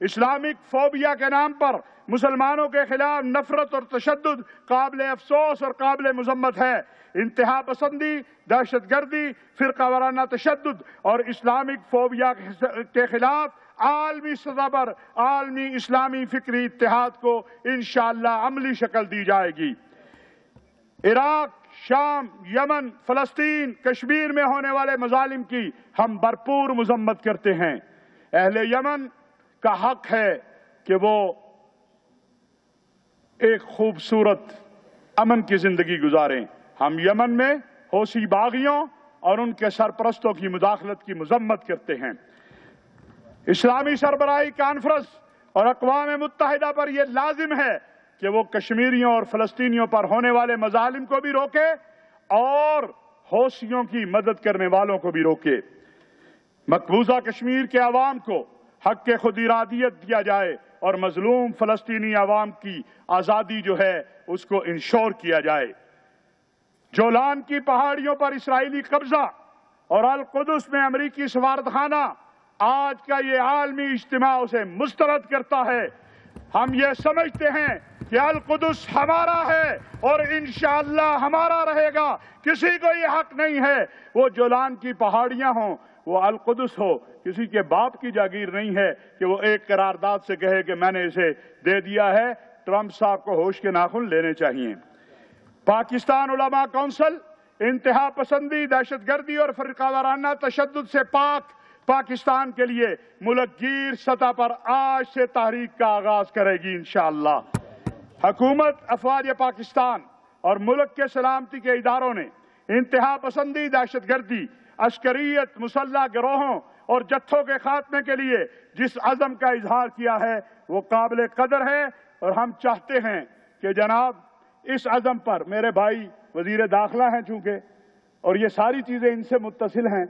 Islamic phobia کے نام پر مسلمانوں کے خلاف نفرت اور تشدد قابل افسوس اور قابل مذمت ہے۔ انتہا پسندی، دہشت گردی، فرقہ وارانہ تشدد اور اسلامک فوبیا کے خلاف عالمی سطح پر عالمی اسلامی فکری اتحاد کو انشاءاللہ عملی شکل دی جائے گی۔ عراق، شام، یمن، فلسطین، کشمیر میں ہونے والے مظالم کی ہم بھرپور مذمت کرتے ہیں۔ اہل یمن کا حق ہے کہ وہ ایک خوبصورت امن کی زندگی گزاریں۔ ہم یمن میں حوثی باغیوں اور ان کے سرپرستوں کی مداخلت کی مذمت کرتے ہیں۔ اسلامی سربراہی کانفرنس اور اقوام متحدہ پر یہ لازم ہے کہ وہ کشمیریوں اور فلسطینیوں پر ہونے والے مظالم کو بھی روکے اور حوثیوں کی مدد کرنے والوں کو بھی روکے۔ مقبوضہ کشمیر کے عوام کو حق خود ارادیت دیا جائے اور مظلوم فلسطینی عوام کی آزادی جو ہے اس کو انشور کیا جائے۔ جولان کی پہاڑیوں پر اسرائیلی قبضہ اور القدس میں امریکی سفارتخانہ آج کا یہ عالمی اجتماع اسے مسترد کرتا ہے۔ ہم یہ سمجھتے ہیں کہ القدس ہمارا ہے اور انشاءاللہ ہمارا رہے گا۔ کسی کو یہ حق نہیں ہے وہ جولان کی پہاڑیاں ہوں، وہ القدس ہو، کسی کے باپ کی جاگیر نہیں ہے کہ وہ ایک قرارداد سے کہے کہ میں نے اسے دے دیا ہے۔ ٹرمپ صاحب کو ہوش کے ناخن لینے چاہیے۔ پاکستان علماء کونسل انتہا پسندی، دہشت گردی اور فرقہ وارانہ تشدد سے پاک پاکستان کے لیے ملک گیر سطح پر آج سے تحریک کا آغاز کرے گی انشاءاللہ۔ حکومت، افواج پاکستان اور ملک کے سلامتی کے اداروں نے انتہا پسندی، دہشت گردی، عسکریت، مسلح گروہوں اور جتھوں کے خاتمے کے لیے جس عزم کا اظہار کیا ہے وہ قابل قدر ہے، اور ہم چاہتے ہیں کہ جناب اس عزم پر میرے بھائی وزیر داخلہ ہیں چونکہ، اور یہ ساری چیزیں ان سے متصل ہیں،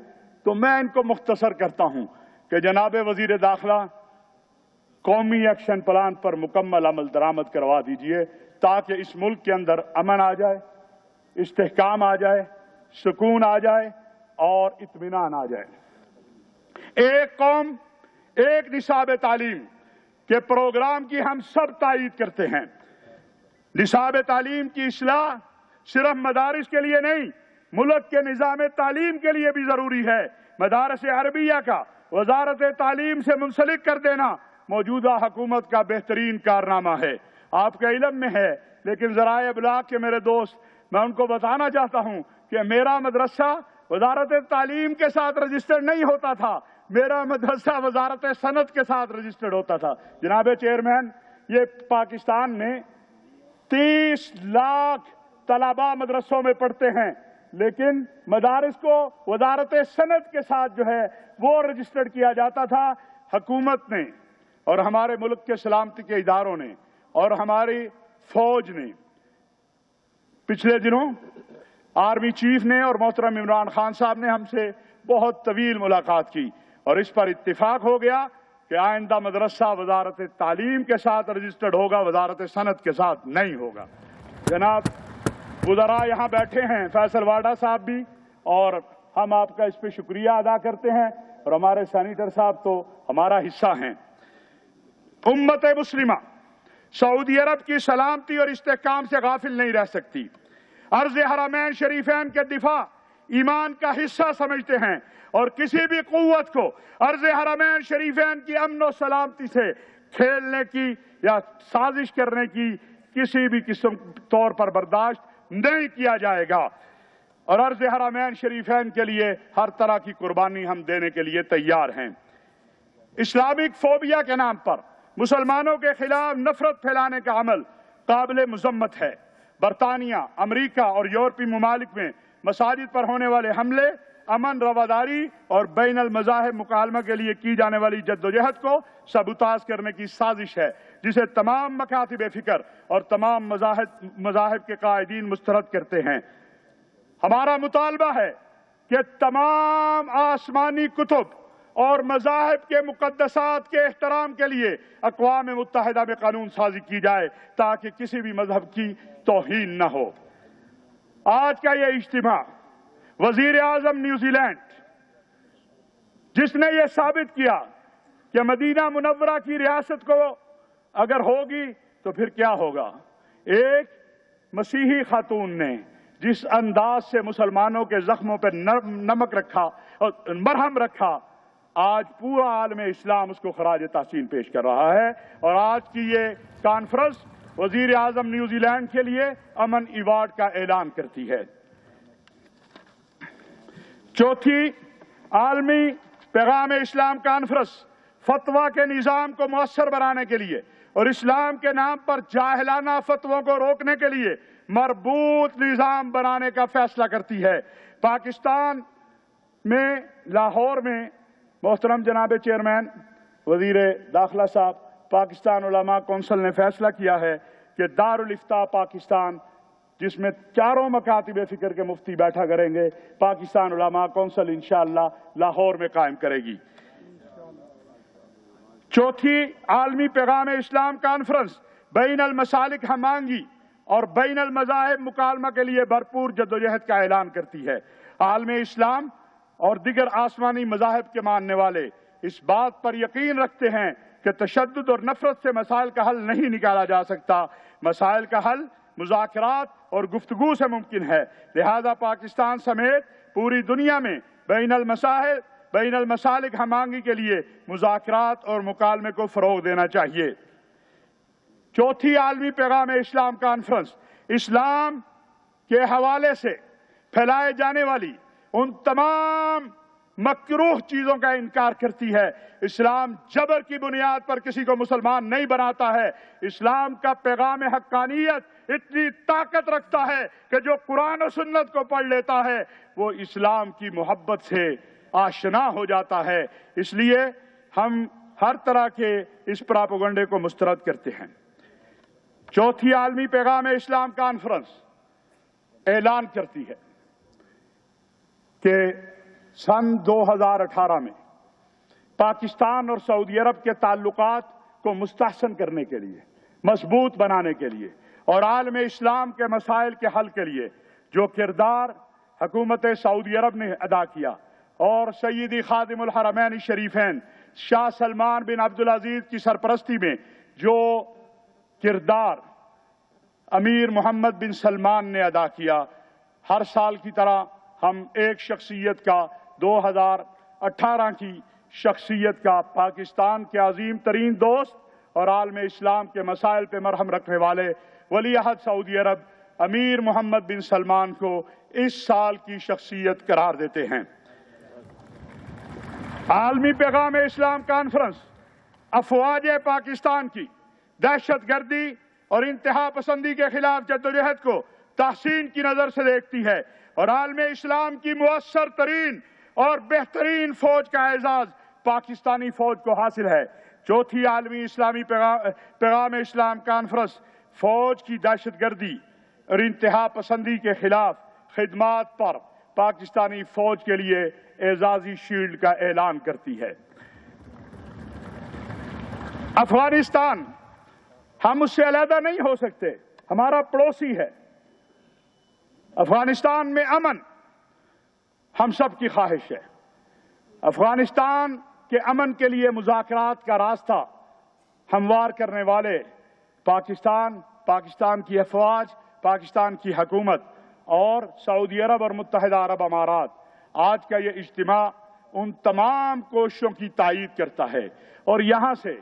تو میں ان کو مختصر کرتا ہوں کہ جناب وزیر داخلہ قومی ایکشن پلان پر مکمل عمل درآمد کروا دیجئے تاکہ اس ملک کے اندر امن آ جائے، استحکام آ جائے، سکون آ جائے اور اطمینان آ جائے۔ ایک قوم ایک نصاب تعلیم کے پروگرام کی ہم سب تائید کرتے ہیں۔ نصاب تعلیم کی اصلاح صرف مدارس کے لیے نہیں، ملک کے نظام تعلیم کے لیے بھی ضروری ہے۔ مدارس عربیہ کا وزارت تعلیم سے منسلک کر دینا موجودہ حکومت کا بہترین کارنامہ ہے۔ آپ کے علم میں ہے، لیکن ذرائع ابلاغ کے میرے دوست، میں ان کو بتانا چاہتا ہوں کہ میرا مدرسہ وزارت تعلیم کے ساتھ رجسٹرڈ نہیں ہوتا تھا، میرا مدرسہ وزارت صنعت کے ساتھ رجسٹرڈ ہوتا تھا۔ جناب چیئرمین، یہ پاکستان میں 30 لاکھ طلباء مدرسوں میں پڑھتے ہیں، لیکن مدارس کو وزارت صنعت کے ساتھ جو ہے وہ رجسٹرڈ کیا جاتا تھا۔ حکومت نے اور ہمارے ملک کے سلامتی کے اداروں نے اور ہماری فوج نے پچھلے دنوں آرمی چیف نے اور محترم عمران خان صاحب نے ہم سے بہت طویل ملاقات کی اور اس پر اتفاق ہو گیا کہ آئندہ مدرسہ وزارت تعلیم کے ساتھ رجسٹرڈ ہوگا، وزارت صنعت کے ساتھ نہیں ہوگا۔ جناب وزراء یہاں بیٹھے ہیں، فیصل واڈا صاحب بھی، اور ہم آپ کا اس پہ شکریہ ادا کرتے ہیں، اور ہمارے سینیٹر صاحب تو ہمارا حصہ ہیں۔ امت مسلمہ سعودی عرب کی سلامتی اور استحکام سے غافل نہیں رہ سکتی۔ عرض حرمین شریفین کے دفاع ایمان کا حصہ سمجھتے ہیں اور کسی بھی قوت کو عرض حرمین شریفین کی امن و سلامتی سے کھیلنے کی یا سازش کرنے کی کسی بھی قسم طور پر برداشت نہیں کیا جائے گا، اور عرض حرمین شریفین کے لیے ہر طرح کی قربانی ہم دینے کے لیے تیار ہیں۔ اسلامک فوبیا کے نام پر مسلمانوں کے خلاف نفرت پھیلانے کا عمل قابل مذمت ہے۔ برطانیہ، امریکہ اور یورپی ممالک میں مساجد پر ہونے والے حملے امن، رواداری اور بین المذاہب مکالمہ کے لیے کی جانے والی جدوجہد کو سبوتاژ کرنے کی سازش ہے، جسے تمام مکاتب فکر اور تمام مذاہب کے قائدین مسترد کرتے ہیں۔ ہمارا مطالبہ ہے کہ تمام آسمانی کتب اور مذاہب کے مقدسات کے احترام کے لیے اقوام متحدہ میں قانون سازی کی جائے تاکہ کسی بھی مذہب کی توہین نہ ہو۔ آج کا یہ اجتماع وزیر اعظم نیوزی لینڈ، جس نے یہ ثابت کیا کہ مدینہ منورہ کی ریاست کو اگر ہوگی تو پھر کیا ہوگا۔ ایک مسیحی خاتون نے جس انداز سے مسلمانوں کے زخموں پر نمک رکھا اور مرہم رکھا، آج پورا عالم اسلام اس کو خراج تحسین پیش کر رہا ہے۔ اور آج کی یہ کانفرنس وزیر اعظم نیوزی لینڈ کے لیے امن ایوارڈ کا اعلان کرتی ہے۔ چوتھی عالمی پیغام اسلام کانفرنس فتویٰ کے نظام کو مؤثر بنانے کے لیے اور اسلام کے نام پر جاہلانہ فتووں کو روکنے کے لیے مربوط نظام بنانے کا فیصلہ کرتی ہے۔ پاکستان میں لاہور میں محترم جناب چیئرمین وزیر داخلہ صاحب، پاکستان علماء کونسل نے فیصلہ کیا ہے کہ دارالافتاء پاکستان، جس میں چاروں مکاتب فکر کے مفتی بیٹھا کریں گے، پاکستان علماء کونسل انشاءاللہ لاہور میں قائم کرے گی۔ چوتھی عالمی پیغام اسلام کانفرنس بین المسالک ہم آہنگی اور بین المذاہب مکالمہ کے لیے بھرپور جدوجہد کا اعلان کرتی ہے۔ عالم اسلام اور دیگر آسمانی مذاہب کے ماننے والے اس بات پر یقین رکھتے ہیں کہ تشدد اور نفرت سے مسائل کا حل نہیں نکالا جا سکتا۔ مسائل کا حل مذاکرات اور گفتگو سے ممکن ہے، لہذا پاکستان سمیت پوری دنیا میں بین المسالک ہم آہنگی کے لیے مذاکرات اور مکالمے کو فروغ دینا چاہیے۔ چوتھی عالمی پیغام اسلام کانفرنس اسلام کے حوالے سے پھیلائے جانے والی ان تمام مکروہ چیزوں کا انکار کرتی ہے۔ اسلام جبر کی بنیاد پر کسی کو مسلمان نہیں بناتا ہے۔ اسلام کا پیغام حقانیت اتنی طاقت رکھتا ہے کہ جو قرآن و سنت کو پڑھ لیتا ہے وہ اسلام کی محبت سے آشنا ہو جاتا ہے۔ اس لیے ہم ہر طرح کے اس پراپیگنڈے کو مسترد کرتے ہیں۔ چوتھی عالمی پیغام اسلام کانفرنس اعلان کرتی ہے کہ سن 2018 میں پاکستان اور سعودی عرب کے تعلقات کو مستحسن کرنے کے لیے، مضبوط بنانے کے لیے اور عالم اسلام کے مسائل کے حل کے لیے جو کردار حکومت سعودی عرب نے ادا کیا اور سیدی خادم الحرمین شریفین شاہ سلمان بن عبدالعزیز کی سرپرستی میں جو کردار امیر محمد بن سلمان نے ادا کیا، ہر سال کی طرح ہم ایک شخصیت کا 2018 کی شخصیت کا پاکستان کے عظیم ترین دوست اور عالم اسلام کے مسائل پہ مرہم رکھنے والے ولی عہد سعودی عرب امیر محمد بن سلمان کو اس سال کی شخصیت قرار دیتے ہیں۔ عالمی پیغام اسلام کانفرنس افواج پاکستان کی دہشت گردی اور انتہا پسندی کے خلاف جدوجہد کو تحسین کی نظر سے دیکھتی ہے اور عالم اسلام کی مؤثر ترین اور بہترین فوج کا اعزاز پاکستانی فوج کو حاصل ہے۔ چوتھی عالمی اسلامی پیغام اسلام کانفرنس فوج کی دہشت گردی اور انتہا پسندی کے خلاف خدمات پر پاکستانی فوج کے لیے اعزازی شیلڈ کا اعلان کرتی ہے۔ افغانستان ہم اس سے علیحدہ نہیں ہو سکتے، ہمارا پڑوسی ہے۔ افغانستان میں امن ہم سب کی خواہش ہے۔ افغانستان کے امن کے لیے مذاکرات کا راستہ ہموار کرنے والے پاکستان کی افواج، پاکستان کی حکومت اور سعودی عرب اور متحدہ عرب امارات، آج کا یہ اجتماع ان تمام کوششوں کی تائید کرتا ہے اور یہاں سے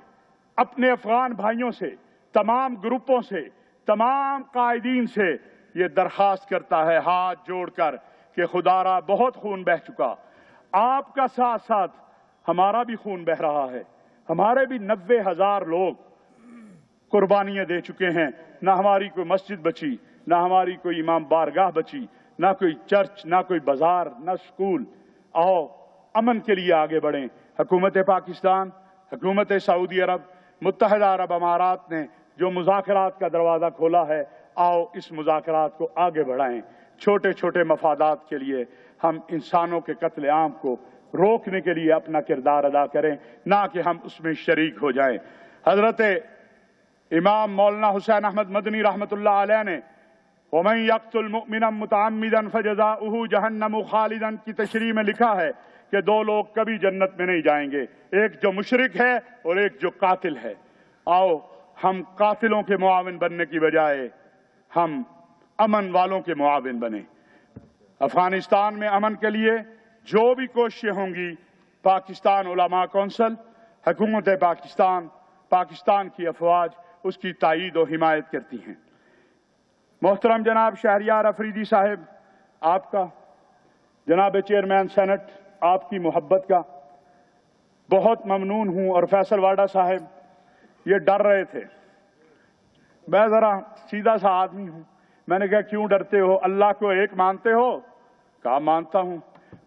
اپنے افغان بھائیوں سے، تمام گروپوں سے، تمام قائدین سے یہ درخواست کرتا ہے ہاتھ جوڑ کر کہ خدا را بہت خون بہہ چکا، آپ کا ساتھ ساتھ ہمارا بھی خون بہہ رہا ہے، ہمارے بھی 90,000 لوگ قربانیاں دے چکے ہیں، نہ ہماری کوئی مسجد بچی، نہ ہماری کوئی امام بارگاہ بچی، نہ کوئی چرچ، نہ کوئی بازار، نہ سکول۔ آؤ امن کے لیے آگے بڑھیں۔ حکومت پاکستان، حکومت سعودی عرب، متحدہ عرب امارات نے جو مذاکرات کا دروازہ کھولا ہے، آؤ اس مذاکرات کو آگے بڑھائیں۔ چھوٹے چھوٹے مفادات کے لیے ہم انسانوں کے قتل عام کو روکنے کے لیے اپنا کردار ادا کریں، نہ کہ ہم اس میں شریک ہو جائیں۔ حضرت امام مولانا حسین احمد مدنی رحمۃ اللہ علیہ نے وَمَن يَقْتُلْ مُؤْمِنًا مُتَعَمِّدًا فَجَزَاؤُهُ جَهَنَّمُ خَالِدًا کی تشریح میں لکھا ہے کہ دو لوگ کبھی جنت میں نہیں جائیں گے، ایک جو مشرک ہے اور ایک جو قاتل ہے۔ آؤ ہم قاتلوں کے معاون بننے کی بجائے ہم امن والوں کے معاون بنیں۔ افغانستان میں امن کے لیے جو بھی کوششیں ہوں گی، پاکستان علماء کونسل، حکومت پاکستان کی افواج اس کی تائید و حمایت کرتی ہیں۔ محترم جناب شہریار افریدی صاحب، آپ کا، جناب چیئرمین سینٹ، آپ کی محبت کا بہت ممنون ہوں، اور فیصل واڈا صاحب یہ ڈر رہے تھے۔ میں ذرا سیدھا سا آدمی ہوں، میں نے کہا کیوں ڈرتے ہو؟ اللہ کو ایک مانتے ہو؟ کہا مانتا ہوں۔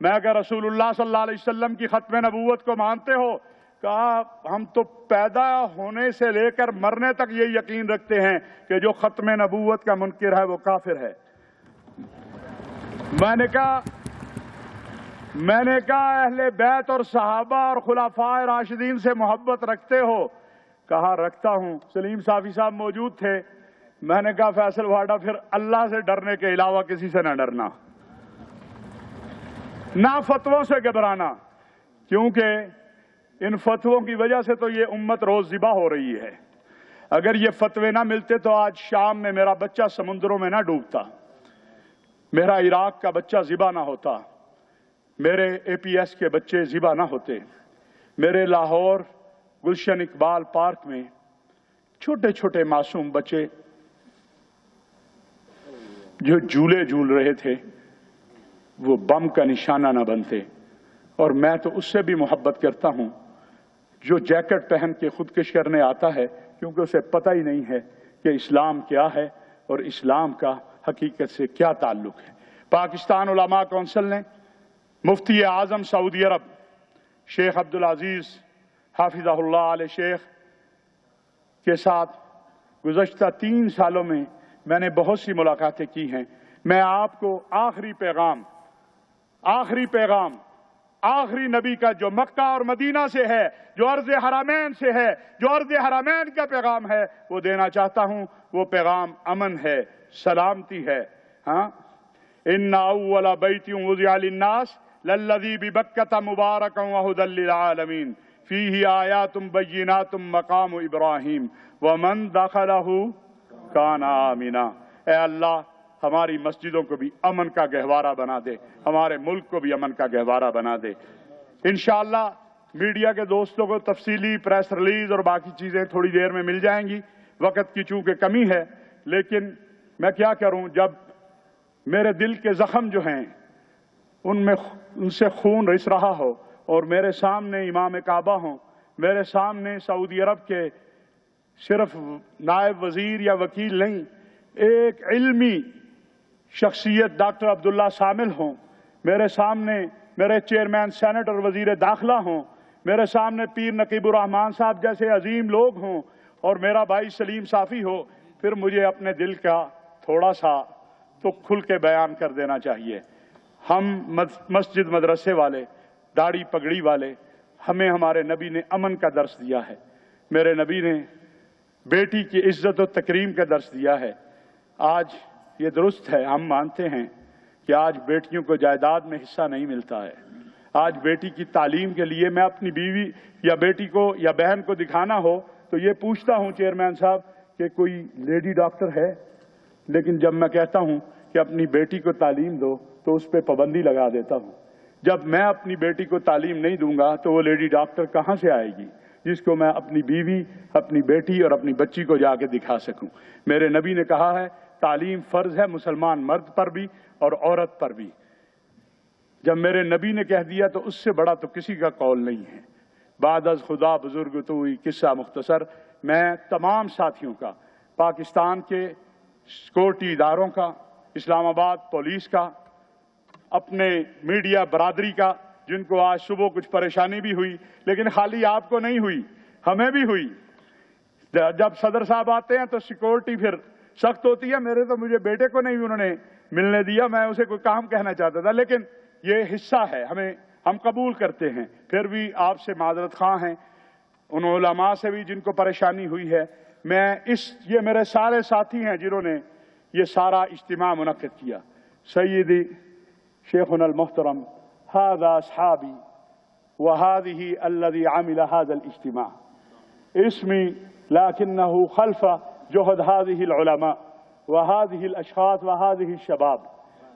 میں اگر رسول اللہ صلی اللہ علیہ وسلم کی ختم نبوت کو مانتے ہو؟ کہا ہم تو پیدا ہونے سے لے کر مرنے تک یہ یقین رکھتے ہیں کہ جو ختم نبوت کا منکر ہے وہ کافر ہے۔ میں نے کہا اہل بیت اور صحابہ اور خلفائے راشدین سے محبت رکھتے ہو؟ کہا رکھتا ہوں۔ سلیم صافی صاحب موجود تھے۔ میں نے کہا فیصل واڈا پھر اللہ سے ڈرنے کے علاوہ کسی سے نہ ڈرنا، نہ فتووں سے گھبرانا، کیونکہ ان فتووں کی وجہ سے تو یہ امت روز ذبح ہو رہی ہے۔ اگر یہ فتوے نہ ملتے تو آج شام میں میرا بچہ سمندروں میں نہ ڈوبتا، میرا عراق کا بچہ ذبح نہ ہوتا، میرے اے پی ایس کے بچے ذبح نہ ہوتے، میرے لاہور گلشن اقبال پارک میں چھوٹے چھوٹے معصوم بچے جو جھولے جھول رہے تھے وہ بم کا نشانہ نہ بنتے۔ اور میں تو اس سے بھی محبت کرتا ہوں جو جیکٹ پہن کے خودکش کرنے آتا ہے، کیونکہ اسے پتہ ہی نہیں ہے کہ اسلام کیا ہے اور اسلام کا حقیقت سے کیا تعلق ہے۔ پاکستان علماء کونسل نے مفتی اعظم سعودی عرب شیخ عبدالعزیز حافظہ اللہ علیہ شیخ کے ساتھ گزشتہ 3 سالوں میں میں نے بہت سی ملاقاتیں کی ہیں۔ میں آپ کو آخری پیغام، آخری نبی کا جو مکہ اور مدینہ سے ہے، جو ارض حرمین سے ہے، جو ارض حرمین کا پیغام ہے وہ دینا چاہتا ہوں۔ وہ پیغام امن ہے، سلامتی ہے۔ ان اول بیت وضع للناس للذی ببکۃ مبارکا وہدی للعالمین فیہ آیات بینات مقام ابراہیم ومن دخلہ کان آمنا۔ اے اللہ ہماری مسجدوں کو بھی امن کا گہوارہ بنا دے، ہمارے ملک کو بھی امن کا گہوارہ بنا دے۔ انشاءاللہ میڈیا کے دوستوں کو تفصیلی پریس ریلیز اور باقی چیزیں تھوڑی دیر میں مل جائیں گی، وقت کی چونکہ کمی ہے، لیکن میں کیا کروں جب میرے دل کے زخم جو ہیں ان سے خون رس رہا ہو، اور میرے سامنے امام کعبہ ہوں، میرے سامنے سعودی عرب کے صرف نائب وزیر یا وکیل نہیں، ایک علمی شخصیت ڈاکٹر عبداللہ شامل ہوں، میرے سامنے میرے چیئرمین سینٹ اور وزیر داخلہ ہوں، میرے سامنے پیر نقیب الرحمان صاحب جیسے عظیم لوگ ہوں، اور میرا بھائی سلیم صافی ہو، پھر مجھے اپنے دل کا تھوڑا سا تو کھل کے بیان کر دینا چاہیے۔ ہم مسجد مدرسے والے، داڑھی پگڑی والے، ہمیں ہمارے نبی نے امن کا درس دیا ہے، میرے نبی نے بیٹی کی عزت و تکریم کا درس دیا ہے۔ آج یہ درست ہے، ہم مانتے ہیں کہ آج بیٹیوں کو جائیداد میں حصہ نہیں ملتا ہے۔ آج بیٹی کی تعلیم کے لیے میں اپنی بیوی یا بیٹی کو یا بہن کو دکھانا ہو تو یہ پوچھتا ہوں چیئرمین صاحب کہ کوئی لیڈی ڈاکٹر ہے، لیکن جب میں کہتا ہوں کہ اپنی بیٹی کو تعلیم دو تو اس پہ پابندی لگا دیتا ہوں۔ جب میں اپنی بیٹی کو تعلیم نہیں دوں گا تو وہ لیڈی ڈاکٹر کہاں سے آئے گی جس کو میں اپنی بیوی، اپنی بیٹی اور اپنی بچی کو جا کے دکھا سکوں؟ میرے نبی نے کہا ہے تعلیم فرض ہے مسلمان مرد پر بھی اور عورت پر بھی۔ جب میرے نبی نے کہہ دیا تو اس سے بڑا تو کسی کا قول نہیں ہے۔ بعد از خدا بزرگ تو ہوئی قصہ مختصر، میں تمام ساتھیوں کا، پاکستان کے سیکورٹی اداروں کا، اسلام آباد پولیس کا، اپنے میڈیا برادری کا، جن کو آج صبح کچھ پریشانی بھی ہوئی، لیکن خالی آپ کو نہیں ہوئی، ہمیں بھی ہوئی۔ جب صدر صاحب آتے ہیں تو سیکورٹی پھر سخت ہوتی ہے۔ مجھے بیٹے کو نہیں انہوں نے ملنے دیا، میں اسے کوئی کام کہنا چاہتا تھا، لیکن یہ حصہ ہے، ہم قبول کرتے ہیں۔ پھر بھی آپ سے معذرت خواہ ہیں، ان علماء سے بھی جن کو پریشانی ہوئی ہے۔ یہ میرے سارے ساتھی ہیں جنہوں نے یہ سارا اجتماع منعقد کیا۔ سیدی شیخنا المحترم، ھذا اصحابی وهذه الذي عمل هذا الاجتماع اسمي لكنه خلف جهد هذه العلماء وهذه الاشخاص وهذه الشباب.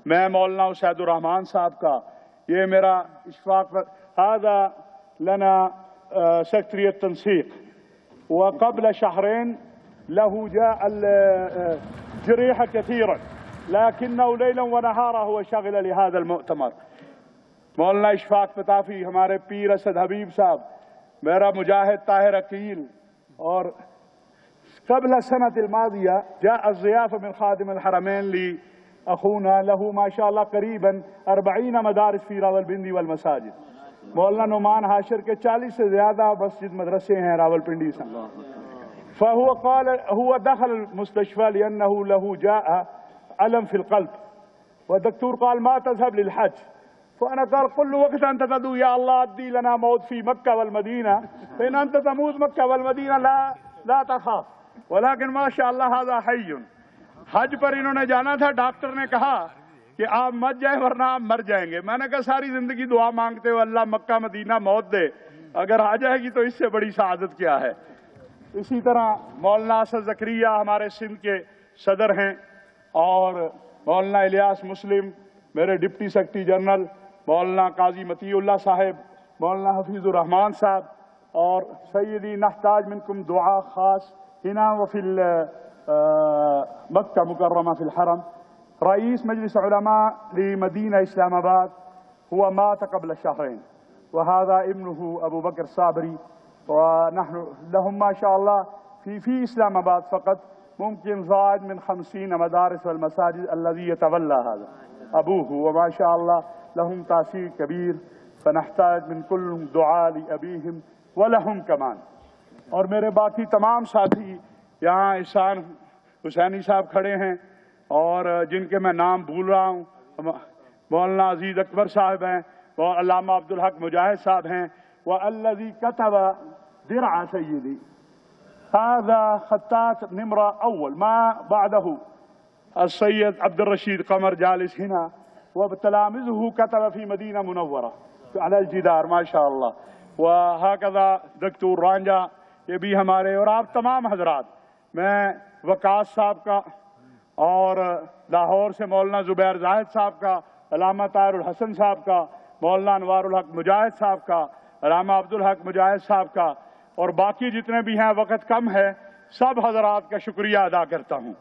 میں مولانا اسید الرحمان صاحب کا یہ میرا اشفاق هذا لنا سكرتارية التنسيق وقبل شهرين له جاء الجريحة كثيرا لكنه ليلا ونهارا هو شغل لهذا المؤتمر. مولانا اشفاق فتافی ہمارے پیر اسد حبیب صاحب میرا مجاہد طاہر عقیل اور قبل السنة الماضية جاء الضيافة من خادم الحرمين لأخونا له ما شاء الله قريبا 40 مدارس في راولپنڈی والمساجد. مولانا نعمان حاشر کے 40 سے زیادہ مسجد مدرسے ہیں راولپنڈی سے. فهو قال هو دخل المستشفى لأنه له جاء ألم في القلب والدكتور قال ما تذهب للحج. فأنا قال كل وقت أنت تدعو يا الله أدي لنا موت في مكة والمدينة فإن أنت تموت مكة والمدينة لا تخاف ولكن ما شاء الله هذا حي. حج پر انہوں نے جانا تھا، ڈاکٹر نے کہا کہ آپ مت جائیں ورنہ آپ مر جائیں گے. میں نے کہا ساری زندگی دعا مانگتے ہو اللہ مکہ مدینہ موت دے، اگر آ جائے گی تو اس سے بڑی سعادت کیا ہے. اسی طرح مولانا اسد زکریا ہمارے سندھ کے صدر ہیں اور مولانا الیاس مسلم میرے ڈپٹی سیکرٹری جنرل، مولانا قاضی مطیع اللہ صاحب، مولانا حفیظ الرحمان صاحب اور سیدی نحتاج منکم دعا خاص هنا وفي مكة مكرمة في الحرم. رئيس مجلس علماء لمدينة إسلام آباد هو مات قبل شهرين وهذا ابنه أبو بكر الصابري ونحن لهم ما شاء الله في إسلام آباد فقط ممكن زائد من 50 مدارس والمساجد الذي يتولى هذا أبوه وما شاء الله لهم تأثير كبير فنحتاج من كل دعاء لأبيهم ولهم كمان. اور میرے باقی تمام ساتھی یہاں احسان حسینی صاحب کھڑے ہیں اور جن کے میں نام بھول رہا ہوں، مولانا عزیز اکبر صاحب ہیں اور علامہ عبدالحق مجاہد صاحب ہیں. والذي كتب درع سيدي هذا خطاط نمرة أول ما بعده السيد عبد الرشيد قمر جالس هنا وتلامذه كتب في مدينة منورة على الجدار ما شاء الله. وهكذا دكتور رانجا یہ بھی ہمارے اور آپ تمام حضرات. میں وقاص صاحب کا اور لاہور سے مولانا زبیر زاہد صاحب کا، علامہ طاہر الحسن صاحب کا، مولانا انوار الحق مجاہد صاحب کا، علامہ عبدالحق مجاہد صاحب کا اور باقی جتنے بھی ہیں، وقت کم ہے، سب حضرات کا شکریہ ادا کرتا ہوں.